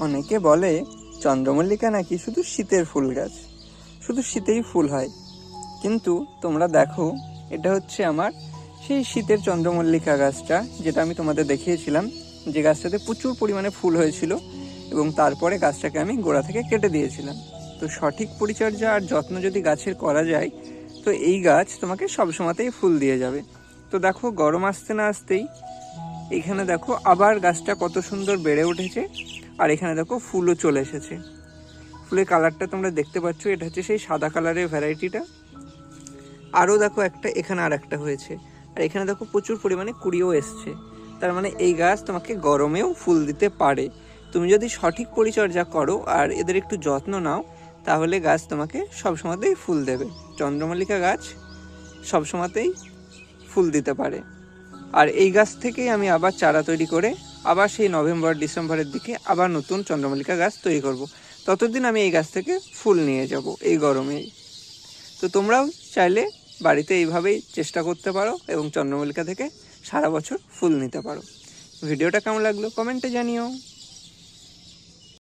অনেকে বলে চন্দ্রমল্লিকা নাকি শুধু শীতের ফুল গাছ, শুধু শীতেই ফুল হয়। কিন্তু তোমরা দেখো, এটা হচ্ছে আমার সেই শীতের চন্দ্রমল্লিকা গাছটা, যেটা আমি তোমাদের দেখিয়েছিলাম, যে গাছটাতে প্রচুর পরিমাণে ফুল হয়েছিল এবং তারপরে গাছটাকে আমি গোড়া থেকে কেটে দিয়েছিলাম। তো সঠিক পরিচর্যা আর যত্ন যদি গাছের করা যায়, তো এই গাছ তোমাকে সবসময়তেই ফুল দিয়ে যাবে। তো দেখো, গরম আসতে না আসতেই এখানে দেখো আবার গাছটা কত সুন্দর বেড়ে উঠেছে, আর এখানে দেখো ফুলও চলে এসেছে। ফুলের কালারটা তোমরা দেখতে পাচ্ছ, এটা হচ্ছে সেই সাদা কালারের ভ্যারাইটিটা। আরও দেখো একটা, এখানে আর একটা হয়েছে, আর এখানে দেখো প্রচুর পরিমাণে কুড়িও এসছে। তার মানে এই গাছ তোমাকে গরমেও ফুল দিতে পারে। তুমি যদি সঠিক পরিচর্যা করো আর এদের একটু যত্ন নাও, তাহলে গাছ তোমাকে সবসময়তেই ফুল দেবে। চন্দ্রমল্লিকা গাছ সবসময়তেই ফুল দিতে পারে। আর এই গাছ থেকেই আমি আবার চারা তৈরি করে আবার সেই নভেম্বর ডিসেম্বরের দিকে আবার নতুন চন্দ্রমল্লিকা গাছ তৈরি করব। ততদিন আমি এই গাছ থেকে ফুল নিয়ে যাব এই গরমেই। তো তোমরাও চাইলে বাড়িতে এইভাবেই চেষ্টা করতে পারো এবং চন্দ্রমল্লিকা থেকে সারা বছর ফুল নিতে পারো। ভিডিওটা কেমন লাগলো কমেন্টে জানিও।